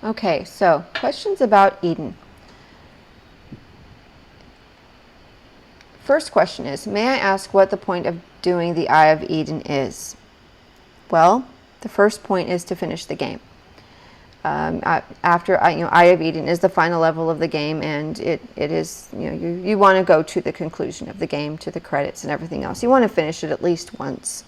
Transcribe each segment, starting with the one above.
Okay, so questions about Eden. First question is, may I ask what the point of doing the Eye of Eden is? Well, the first point is to finish the game. After Eye of Eden is the final level of the game, and it is, you want to go to the conclusion of the game, to the credits and everything else. You want to finish it at least once.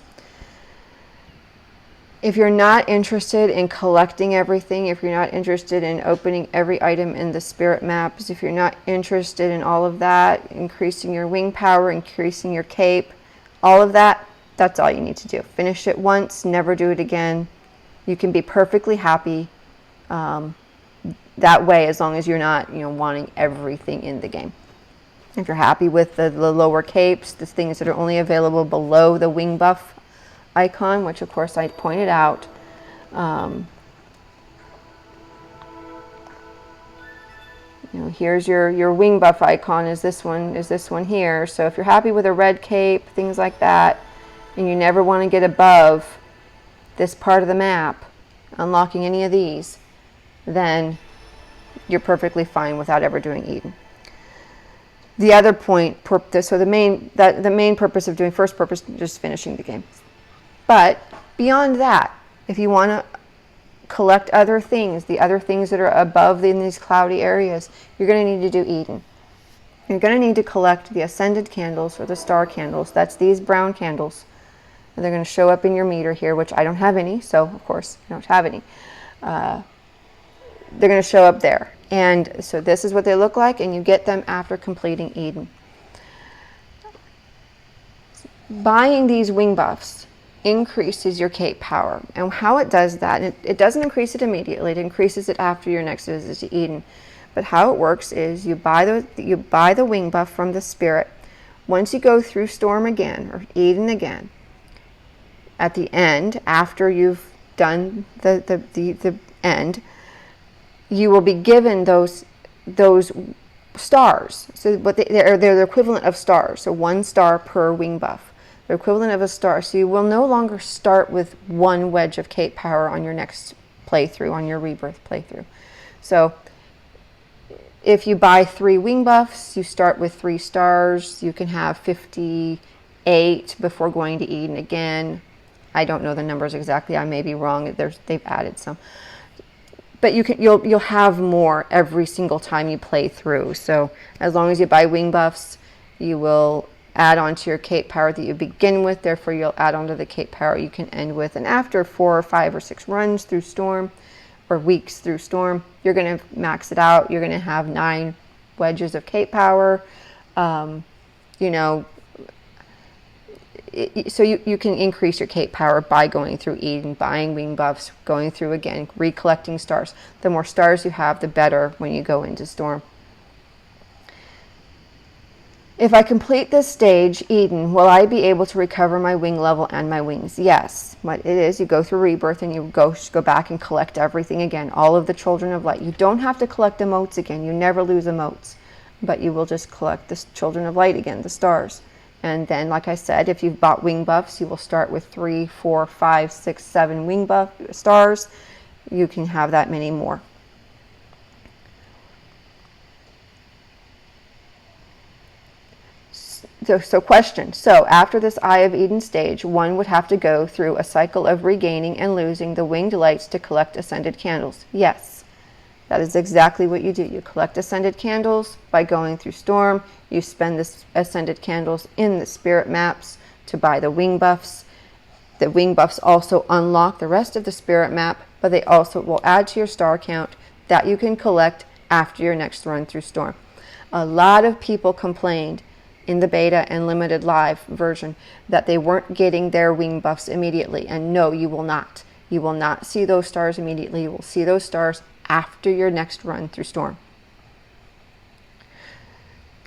If you're not interested in collecting everything, if you're not interested in opening every item in the spirit maps, if you're not interested in all of that, increasing your wing power, increasing your cape, all of that, that's all you need to do. Finish it once, never do it again. You can be perfectly happy that way, as long as you're not, wanting everything in the game. If you're happy with the lower capes, the things that are only available below the wing buff icon, which of course I pointed out. Here's your wing buff icon is this one here. So if you're happy with a red cape, things like that, and you never want to get above this part of the map, unlocking any of these, then you're perfectly fine without ever doing Eden. The other point, so the main purpose of doing first purpose, just finishing the game. But beyond that, if you want to collect other things, the other things that are above in these cloudy areas, you're going to need to do Eden. You're going to need to collect the ascended candles or the star candles. That's these brown candles. And they're going to show up in your meter here, which I don't have any, so of course I don't have any. They're going to show up there. And so this is what they look like, and you get them after completing Eden. Buying these wing buffs increases your cape power. And how it does that, it doesn't increase it immediately, it increases it after your next visit to Eden. But how it works is you buy the wing buff from the spirit. Once you go through Storm again, or Eden again, at the end, after you've done the end, you will be given those stars. So they're the equivalent of stars. So 1 star per wing buff. The equivalent of a star. So you will no longer start with 1 wedge of cape power on your next playthrough, on your rebirth playthrough. So if you buy 3 wing buffs, you start with 3 stars. You can have 58 before going to Eden again. I don't know the numbers exactly. I may be wrong. They've added some. But you'll have more every single time you play through. So as long as you buy wing buffs, you will add on to your cape power that you begin with. Therefore, you'll add on to the cape power you can end with. And after 4 or 5 or 6 runs through Storm, or weeks through Storm, you're going to max it out. You're going to have 9 wedges of cape power. So you can increase your cape power by going through Eden, buying wing buffs, going through again, recollecting stars. The more stars you have, the better when you go into Storm. If I complete this stage, Eden, will I be able to recover my wing level and my wings? Yes. What it is, you go through Rebirth and you go back and collect everything again, all of the Children of Light. You don't have to collect emotes again. You never lose emotes. But you will just collect the Children of Light again, the stars. And then, like I said, if you've bought wing buffs, you will start with 3, 4, 5, 6, 7 wing buff stars. You can have that many more. So question. So after this Eye of Eden stage, one would have to go through a cycle of regaining and losing the winged lights to collect ascended candles. Yes. That is exactly what you do. You collect ascended candles by going through Storm. You spend the ascended candles in the spirit maps to buy the wing buffs. The wing buffs also unlock the rest of the spirit map, but they also will add to your star count that you can collect after your next run through Storm. A lot of people complained in the beta and limited live version that they weren't getting their wing buffs immediately. And no, you will not. You will not see those stars immediately. You will see those stars after your next run through Storm.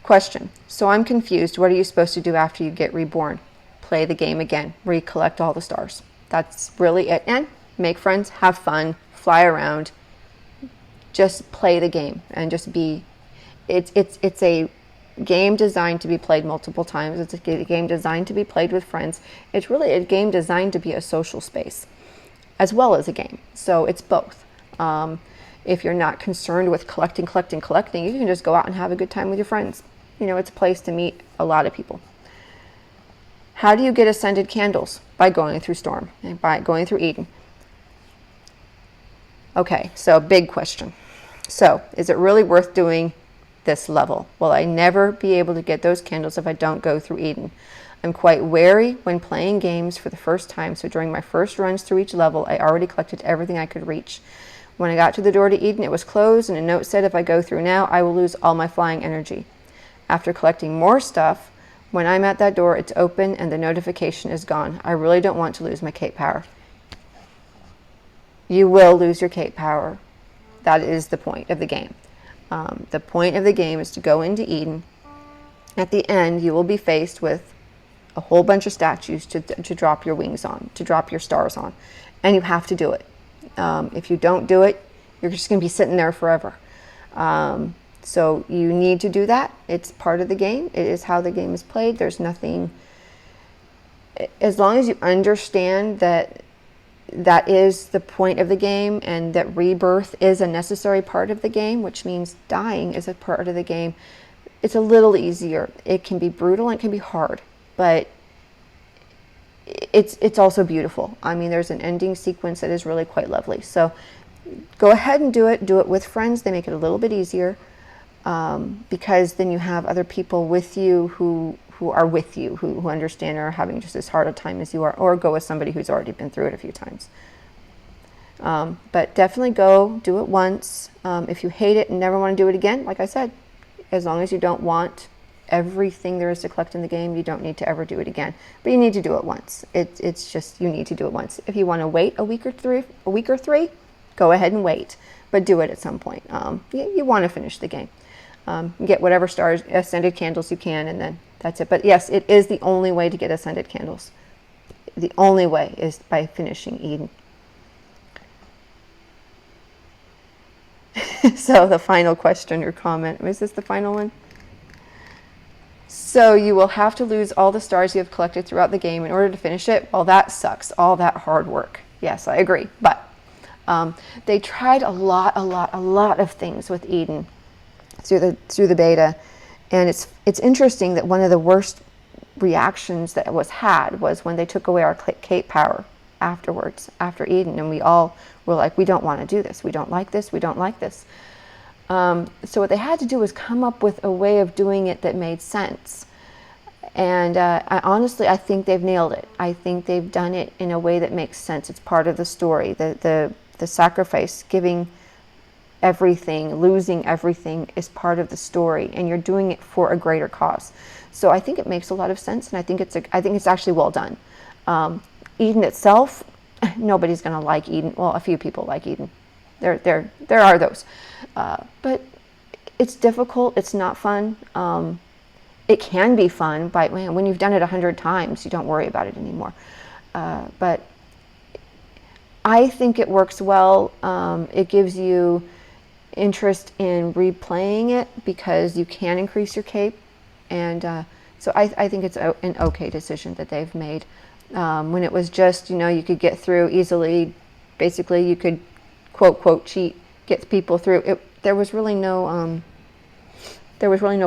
Question. So I'm confused. What are you supposed to do after you get reborn? Play the game again. Recollect all the stars. That's really it. And make friends, have fun, fly around. Just play the game and just be. It's a game designed to be played multiple times. It's a game designed to be played with friends. It's really a game designed to be a social space as well as a game. So it's both. If you're not concerned with collecting, you can just go out and have a good time with your friends. You know, it's a place to meet a lot of people. How do you get ascended candles? By going through Storm, and by going through Eden. Okay, so big question. So, is it really worth doing this level? Will I never be able to get those candles if I don't go through Eden? I'm quite wary when playing games for the first time, so during my first runs through each level, I already collected everything I could reach. When I got to the door to Eden, it was closed, and a note said if I go through now, I will lose all my flying energy. After collecting more stuff, when I'm at that door, it's open and the notification is gone. I really don't want to lose my cape power. You will lose your cape power. That is the point of the game. The point of the game is to go into Eden. At the end, you will be faced with a whole bunch of statues to drop your wings on, to drop your stars on. And you have to do it. If you don't do it, you're just going to be sitting there forever. So you need to do that. It's part of the game. It is how the game is played. There's nothing, as long as you understand that that is the point of the game and that rebirth is a necessary part of the game, which means dying is a part of the game, it's a little easier. It can be brutal and it can be hard, but it's also beautiful. I mean, there's an ending sequence that is really quite lovely. So go ahead and do it. Do it with friends. They make it a little bit easier because then you have other people with you who are with you, who understand or are having just as hard a time as you are, or go with somebody who's already been through it a few times. But definitely go do it once. If you hate it and never want to do it again, like I said, as long as you don't want everything there is to collect in the game, you don't need to ever do it again. But you need to do it once. It's just, you need to do it once. If you want to wait a week or three, go ahead and wait, but do it at some point. You want to finish the game. Get whatever stars, ascended candles you can, and then that's it. But yes, it is the only way to get ascended candles. The only way is by finishing Eden. So the final question or comment, is this the final one? So you will have to lose all the stars you have collected throughout the game in order to finish it. Well, that sucks. All that hard work. Yes, I agree. But they tried a lot of things with Eden through the beta, and it's interesting that one of the worst reactions that was had was when they took away our cape power afterwards, after Eden, and we all were like, we don't want to do this. We don't like this. We don't like this. So what they had to do was come up with a way of doing it that made sense. And I think they've nailed it. I think they've done it in a way that makes sense. It's part of the story. The sacrifice, giving everything, losing everything is part of the story, and you're doing it for a greater cause. So I think it makes a lot of sense, and I think it's actually well done. Eden itself, nobody's going to like Eden. Well, a few people like Eden. There are those. But it's difficult. It's not fun. It can be fun, but when you've done it 100 times, you don't worry about it anymore. But I think it works well. It gives you interest in replaying it because you can increase your cape. And so I think it's an okay decision that they've made. When it was just, you could get through easily, basically you could quote cheat, get people through. There was really no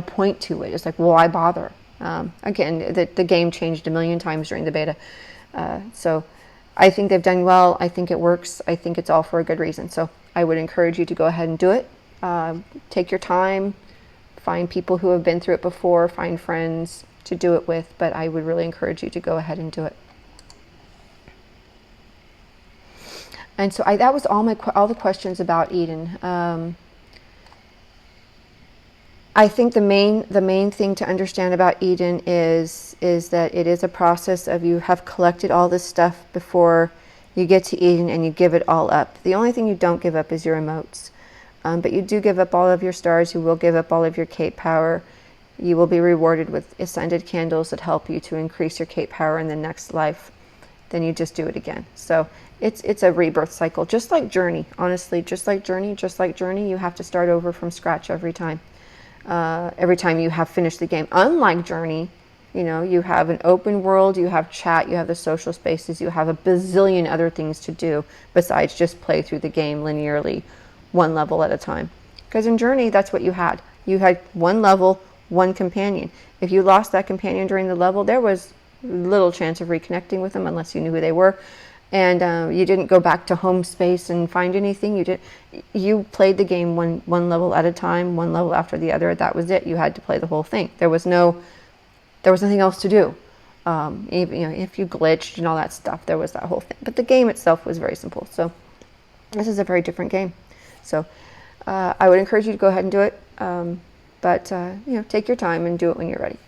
point to it. It's like, why bother? Again, the game changed a million times during the beta. So I think they've done well. I think it works. I think it's all for a good reason. So I would encourage you to go ahead and do it. Take your time. Find people who have been through it before. Find friends to do it with. But I would really encourage you to go ahead and do it. And so that was all the questions about Eden. I think the main thing to understand about Eden is that it is a process of you have collected all this stuff before you get to Eden and you give it all up. The only thing you don't give up is your emotes. But you do give up all of your stars. You will give up all of your cape power. You will be rewarded with ascended candles that help you to increase your cape power in the next life. Then you just do it again. So it's a rebirth cycle, just like Journey. Honestly, just like Journey, you have to start over from scratch every time. Every time you have finished the game. Unlike Journey, you have an open world, you have chat, you have the social spaces, you have a bazillion other things to do besides just play through the game linearly one level at a time. Because in Journey, that's what you had. You had one level, one companion. If you lost that companion during the level, there was little chance of reconnecting with them unless you knew who they were. And you didn't go back to home space and find anything. You played the game one level at a time, one level after the other. That was it. You had to play the whole thing. There was nothing else to do. Even, if you glitched and all that stuff, there was that whole thing. But the game itself was very simple. So this is a very different game. So I would encourage you to go ahead and do it. But take your time and do it when you're ready.